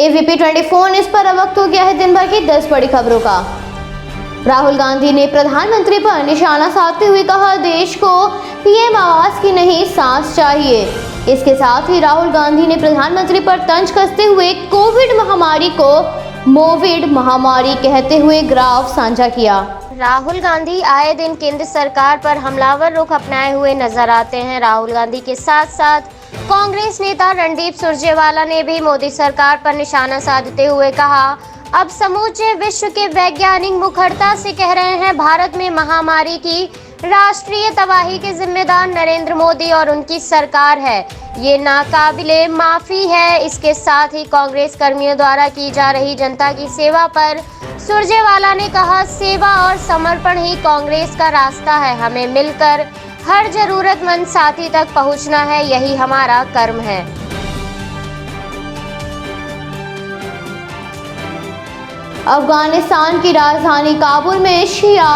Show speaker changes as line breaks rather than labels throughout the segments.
AVP 24 news पर अब वक्त हो गया है दिन भर की 10 बड़ी खबरों का। राहुल गांधी ने प्रधानमंत्री पर निशाना साधते हुए कहा, देश को पीएम आवास की नहीं सांस चाहिए। इसके साथ ही राहुल गांधी ने प्रधानमंत्री पर तंज कसते हुए कोविड महामारी को मोविड महामारी कहते हुए ग्राफ साझा किया।
राहुल गांधी आए दिन केंद्र सरकार पर हमलावर रुख अपनाए हुए नजर आते हैं। राहुल गांधी के साथ साथ कांग्रेस नेता रणदीप सुरजेवाला ने भी मोदी सरकार पर निशाना साधते हुए कहा, अब समूचे विश्व के वैज्ञानिक मुखरता से कह रहे हैं, भारत में महामारी की राष्ट्रीय तबाही के जिम्मेदार नरेंद्र मोदी और उनकी सरकार है। ये नाकाबिले माफी है। इसके साथ ही कांग्रेस कर्मियों द्वारा की जा रही जनता की सेवा पर सुरजेवाला ने कहा, सेवा और समर्पण ही कांग्रेस का रास्ता है। हमें मिलकर हर जरूरतमंद साथी तक पहुंचना है, यही हमारा कर्म है।
अफगानिस्तान की राजधानी काबुल में शिया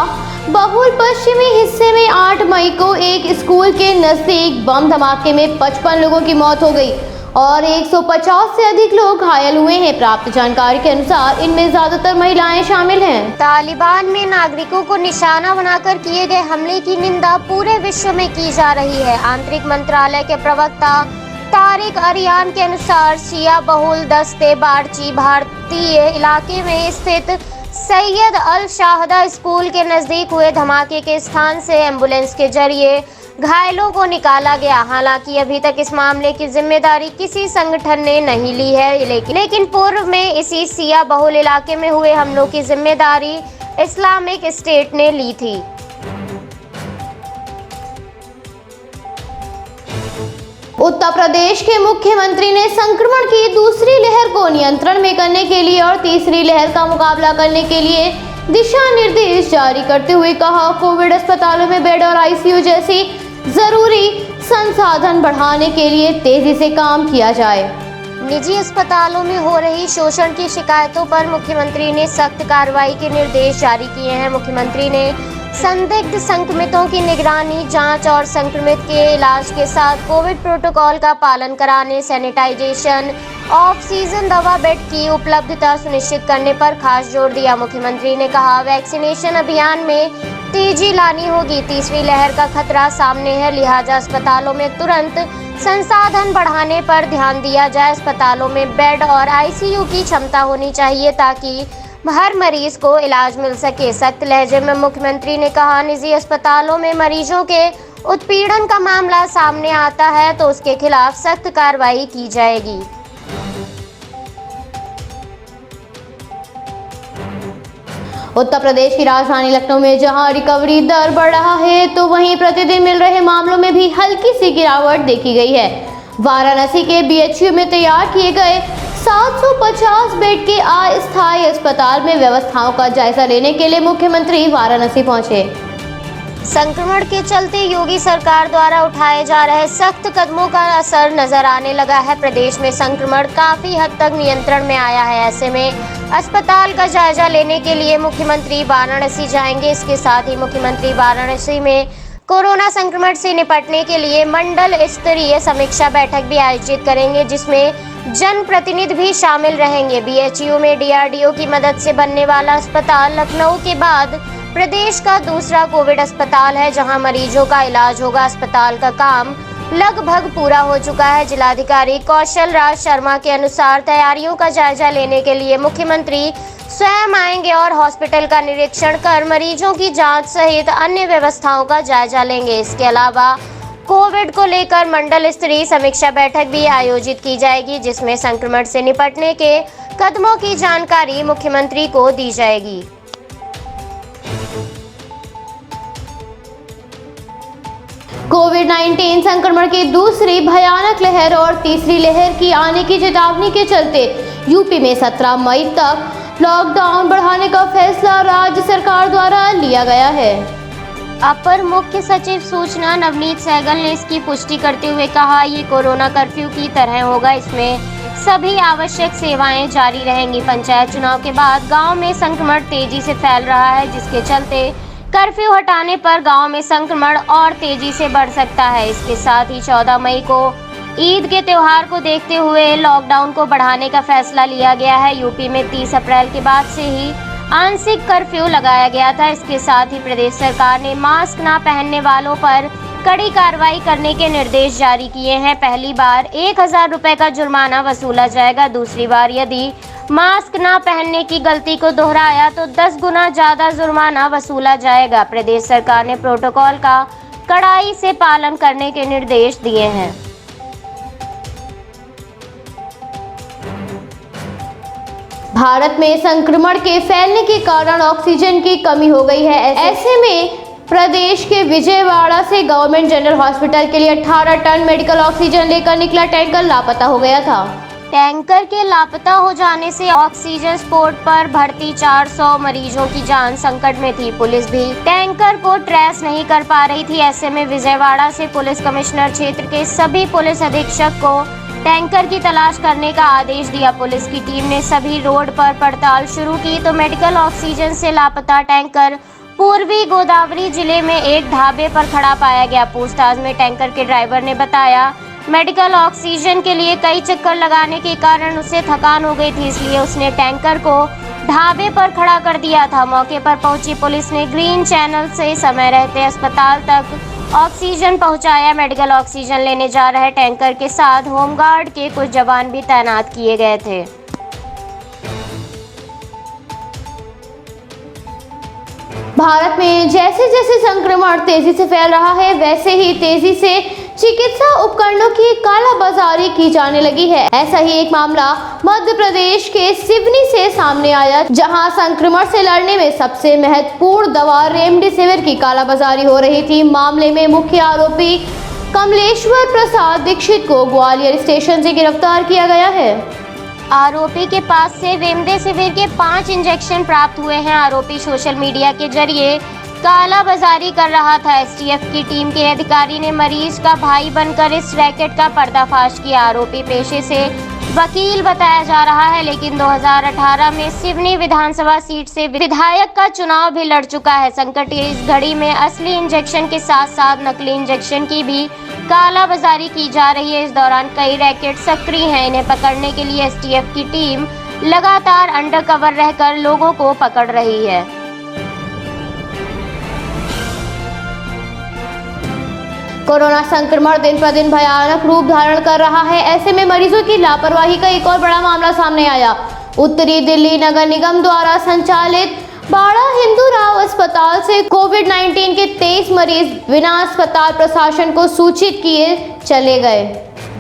बहुल पश्चिमी हिस्से में 8 मई को एक स्कूल के नजदीक बम धमाके में 55 लोगों की मौत हो गई और 150 से अधिक लोग घायल हुए हैं। प्राप्त जानकारी के अनुसार इनमें ज्यादातर महिलाएं शामिल हैं।
तालिबान में नागरिकों को निशाना बनाकर किए गए हमले की निंदा पूरे विश्व में की जा रही है। आंतरिक मंत्रालय के प्रवक्ता तारिक अरियान के अनुसार शिया बहुल दस्ते बारची भारतीय इलाके में स्थित सैयद अल शाहदा स्कूल के नजदीक हुए धमाके के स्थान से एम्बुलेंस के जरिए घायलों को निकाला गया। हालांकि अभी तक इस मामले की जिम्मेदारी किसी संगठन ने नहीं ली है, लेकिन पूर्व में इसी शिया बहुल इलाके में हुए हमलों की जिम्मेदारी इस्लामिक स्टेट ने ली थी।
उत्तर प्रदेश के मुख्यमंत्री ने संक्रमण की दूसरी लहर को नियंत्रण में करने के लिए और तीसरी लहर का मुकाबला करने के लिए दिशा निर्देश जारी करते हुए कहा, कोविड अस्पतालों में बेड और आईसीयू जैसी जरूरी संसाधन बढ़ाने के लिए तेजी से काम किया जाए।
निजी अस्पतालों में हो रही शोषण की शिकायतों पर मुख्यमंत्री ने सख्त कार्रवाई के निर्देश जारी किए हैं। मुख्यमंत्री ने संदिग्ध संक्रमितों की निगरानी, जांच और संक्रमित के इलाज के साथ कोविड प्रोटोकॉल का पालन कराने, सैनिटाइजेशन, ऑफ सीजन दवा बेड की उपलब्धता सुनिश्चित करने पर खास जोर दिया। मुख्यमंत्री ने कहा, वैक्सीनेशन अभियान में तेजी लानी होगी। तीसरी लहर का खतरा सामने है, लिहाजा अस्पतालों में तुरंत संसाधन बढ़ाने पर ध्यान दिया जाए। अस्पतालों में बेड और आईसीयू की क्षमता होनी चाहिए ताकि हर मरीज को इलाज मिल सके। सख्त लहजे में मुख्यमंत्री ने कहा, निजी अस्पतालों में मरीजों के उत्पीड़न का मामला सामने आता है तो उसके खिलाफ सख्त कार्रवाई की जाएगी।
उत्तर प्रदेश की राजधानी लखनऊ में जहां रिकवरी दर बढ़ रहा है तो वहीं प्रतिदिन मिल रहे मामलों में भी हल्की सी गिरावट देखी गई है। वाराणसी के BHU में तैयार किए गए 750 बेड के अस्थायी अस्पताल में व्यवस्थाओं का जायजा लेने के लिए मुख्यमंत्री वाराणसी पहुंचे।
संक्रमण के चलते योगी सरकार द्वारा उठाए जा रहे सख्त कदमों का असर नजर आने लगा है। प्रदेश में संक्रमण काफी हद तक नियंत्रण में आया है। ऐसे में अस्पताल का जायजा लेने के लिए मुख्यमंत्री वाराणसी जाएंगे। इसके साथ ही मुख्यमंत्री वाराणसी में कोरोना संक्रमण से निपटने के लिए मंडल स्तरीय समीक्षा बैठक भी आयोजित करेंगे, जिसमें जनप्रतिनिधि भी शामिल रहेंगे। BHU में DRDO की मदद से बनने वाला अस्पताल लखनऊ के बाद प्रदेश का दूसरा कोविड अस्पताल है, जहां मरीजों का इलाज होगा। अस्पताल का काम लगभग पूरा हो चुका है। जिलाधिकारी कौशल राज शर्मा के अनुसार तैयारियों का जायजा लेने के लिए मुख्यमंत्री स्वयं आएंगे और हॉस्पिटल का निरीक्षण कर मरीजों की जांच सहित अन्य व्यवस्थाओं का जायजा लेंगे। इसके अलावा कोविड को लेकर मंडल स्तरीय समीक्षा बैठक भी आयोजित की जाएगी, जिसमें संक्रमण से निपटने के कदमों की जानकारी मुख्यमंत्री को दी जाएगी।
कोविड-19 संक्रमण की दूसरी भयानक लहर और तीसरी लहर की आने की चेतावनी के चलते यूपी में 17 मई तक लॉकडाउन बढ़ाने का फैसला राज्य सरकार द्वारा लिया गया है।
अपर मुख्य सचिव सूचना नवनीत सहगल ने इसकी पुष्टि करते हुए कहा, ये कोरोना कर्फ्यू की तरह होगा। इसमें सभी आवश्यक सेवाएं जारी रहेंगी। पंचायत चुनाव के बाद गांव में संक्रमण तेजी से फैल रहा है, जिसके चलते कर्फ्यू हटाने पर गांव में संक्रमण और तेजी से बढ़ सकता है। इसके साथ ही 14 मई को ईद के त्योहार को देखते हुए लॉकडाउन को बढ़ाने का फैसला लिया गया है। यूपी में 30 अप्रैल के बाद से ही आंशिक कर्फ्यू लगाया गया था। इसके साथ ही प्रदेश सरकार ने मास्क न पहनने वालों पर कड़ी कार्रवाई करने के निर्देश जारी किए हैं। पहली बार 1000 रुपए का जुर्माना वसूला जाएगा। दूसरी बार यदि मास्क न पहनने की गलती को दोहराया तो 10 गुना ज्यादा जुर्माना वसूला जाएगा। प्रदेश सरकार ने प्रोटोकॉल का कड़ाई से पालन करने के निर्देश दिए हैं।
भारत में संक्रमण के फैलने के कारण ऑक्सीजन की कमी हो गई है। ऐसे में प्रदेश के विजयवाड़ा से गवर्नमेंट जनरल हॉस्पिटल के लिए 18 टन मेडिकल ऑक्सीजन लेकर निकला टैंकर लापता हो गया था।
टैंकर के लापता हो जाने से ऑक्सीजन सपोर्ट पर भर्ती 400 मरीजों की जान संकट में थी। पुलिस भी टैंकर को ट्रेस नहीं कर पा रही थी। ऐसे में विजयवाड़ा से पुलिस कमिश्नर क्षेत्र के सभी पुलिस अधीक्षक को टैंकर की तलाश करने का आदेश दिया। पुलिस की टीम ने सभी रोड पर पड़ताल शुरू की तो मेडिकल ऑक्सीजन से लापता टैंकर पूर्वी गोदावरी जिले में एक ढाबे पर खड़ा पाया गया। पूछताछ में टैंकर के ड्राइवर ने बताया मेडिकल ऑक्सीजन के लिए कई चक्कर लगाने के कारण उसे थकान हो गई थी, इसलिए उसने टैंकर को ढाबे पर खड़ा कर दिया था। मौके पर पहुंची पुलिस ने ग्रीन चैनल से समय रहते अस्पताल तक ऑक्सीजन पहुंचाया। मेडिकल ऑक्सीजन लेने जा रहे टैंकर के साथ होमगार्ड के कुछ जवान भी तैनात किए गए थे।
भारत में जैसे जैसे संक्रमण तेजी से फैल रहा है वैसे ही तेजी से चिकित्सा उपकरणों की कालाबाजारी की जाने लगी है। ऐसा ही एक मामला मध्य प्रदेश के सिवनी से सामने आया, जहां संक्रमण से लड़ने में सबसे महत्वपूर्ण दवा रेमडेसिविर की कालाबाजारी हो रही थी। मामले में मुख्य आरोपी कमलेश्वर प्रसाद दीक्षित को ग्वालियर स्टेशन से गिरफ्तार किया गया है।
आरोपी के पास से रेमडेसिविर के 5 इंजेक्शन प्राप्त हुए हैं। आरोपी सोशल मीडिया के जरिए कालाबाजारी कर रहा था। एसटीएफ की टीम के अधिकारी ने मरीज का भाई बनकर इस रैकेट का पर्दाफाश किया। आरोपी पेशे से वकील बताया जा रहा है, लेकिन 2018 में सिवनी विधानसभा सीट से विधायक का चुनाव भी लड़ चुका है। संकट की इस घड़ी में असली इंजेक्शन के साथ साथ नकली इंजेक्शन की भी कालाबाजारी की जा रही है। इस दौरान कई रैकेट सक्रिय हैं। इन्हें पकड़ने के लिए एसटीएफ की टीम लगातार अंडरकवर रहकर लोगों को पकड़ रही है।
कोरोना संक्रमण दिन पर दिन भयानक रूप धारण कर रहा है। ऐसे में मरीजों की लापरवाही का एक और बड़ा मामला सामने आया। उत्तरी दिल्ली नगर निगम द्वारा संचालित बाड़ा हिंदू राव अस्पताल से कोविड-19 के 23 मरीज बिना अस्पताल प्रशासन को सूचित किए चले गए।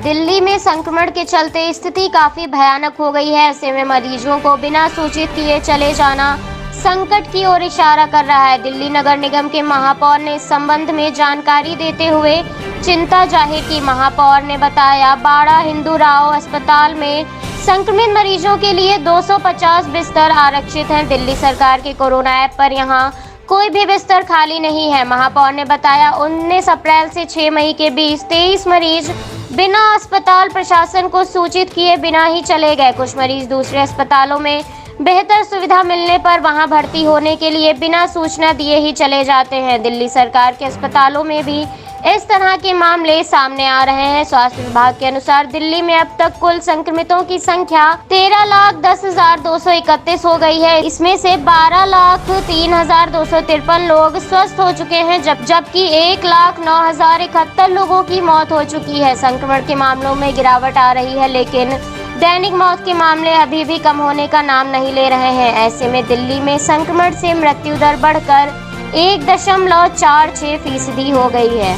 दिल्ली में संक्रमण के चलते स्थिति काफी भयानक हो गई है। ऐसे में मरीजों को बिना सूचित किए चले जाना संकट की ओर इशारा कर रहा है। दिल्ली नगर निगम के महापौर ने इस संबंध में जानकारी देते हुए चिंता जाहिर की। महापौर ने बताया बाड़ा हिंदू राव अस्पताल में संक्रमित मरीजों के लिए 250 बिस्तर आरक्षित हैं। दिल्ली सरकार के कोरोना ऐप पर यहां कोई भी बिस्तर खाली नहीं है। महापौर ने बताया 19 अप्रैल से 6 मई के बीच 23 मरीज बिना अस्पताल प्रशासन को सूचित किए बिना ही चले गए। कुछ मरीज दूसरे अस्पतालों में बेहतर सुविधा मिलने पर वहां भर्ती होने के लिए बिना सूचना दिए ही चले जाते हैं। दिल्ली सरकार के अस्पतालों में भी इस तरह के मामले सामने आ रहे हैं। स्वास्थ्य विभाग के अनुसार दिल्ली में अब तक कुल संक्रमितों की संख्या 13,10,231 हो गई है। इसमें से 12,03,253 लोग स्वस्थ हो चुके हैं, जबकि 1,09,071 लोगों की मौत हो चुकी है। संक्रमण के मामलों में गिरावट आ रही है, लेकिन दैनिक मौत के मामले अभी भी कम होने का नाम नहीं ले रहे हैं। ऐसे में दिल्ली में संक्रमण से मृत्यु दर बढ़कर 1.46% हो गई है।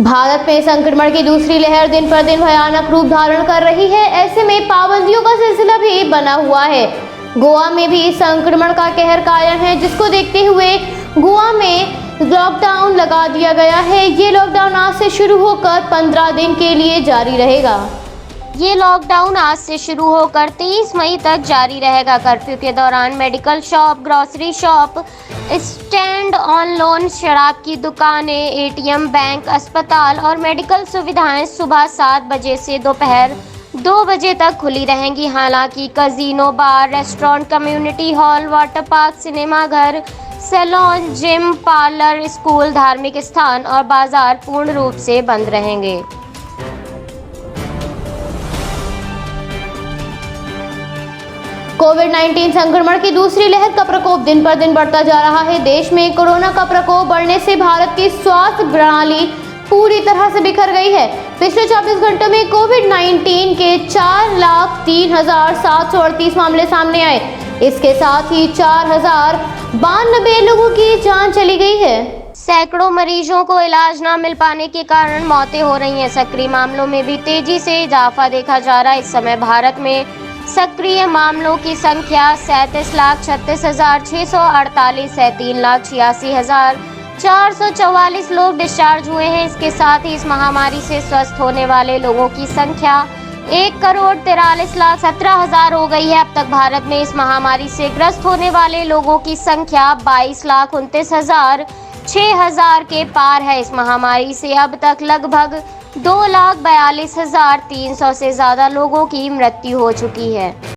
भारत में संक्रमण की दूसरी लहर दिन पर दिन भयानक रूप धारण कर रही है। ऐसे में पाबंदियों का सिलसिला भी बना हुआ है। गोवा में भी संक्रमण का कहर कायम है, जिसको देखते हुए गोवा में लॉकडाउन लगा दिया गया है। ये लॉकडाउन आज से शुरू होकर 15 दिन के लिए जारी रहेगा।
ये लॉकडाउन आज से शुरू होकर 30 मई तक जारी रहेगा। कर्फ्यू के दौरान medical shop, grocery shop, stand on loan, शराब की दुकानें, एटीएम, बैंक, अस्पताल और मेडिकल सुविधाएं सुबह 7 बजे से दोपहर 2 बजे तक खुली रहेंगी। हालांकि casino, bar, restaurant, community hall, water park, cinema घर, सैलून, जिम, पार्लर, स्कूल, धार्मिक स्थान और बाजार पूर्ण रूप से बंद रहेंगे।
कोविड-19 संक्रमण की दूसरी लहर का प्रकोप दिन पर दिन बढ़ता जा रहा है। देश में कोरोना का प्रकोप बढ़ने से भारत की स्वास्थ्य प्रणाली पूरी तरह से बिखर गई है। पिछले 24 घंटों में कोविड-19 के 4,03,738 मामले सामने आए। इसके साथ ही 4,092 लोगों की जान चली गई है।
सैकड़ों मरीजों को इलाज न मिल पाने के कारण मौतें हो रही हैं। सक्रिय मामलों में भी तेजी से इजाफा देखा जा रहा है। इस समय भारत में सक्रिय मामलों की संख्या 37,36,648 है। 3,86,444 लोग डिस्चार्ज हुए हैं। इसके साथ ही इस महामारी से स्वस्थ होने वाले लोगों की संख्या 1,43,17,000 हो गई है। अब तक भारत में इस महामारी से ग्रस्त होने वाले लोगों की संख्या 22,29,600 के पार है। इस महामारी से अब तक लगभग 2,42,300 से ज्यादा लोगों की मृत्यु हो चुकी है।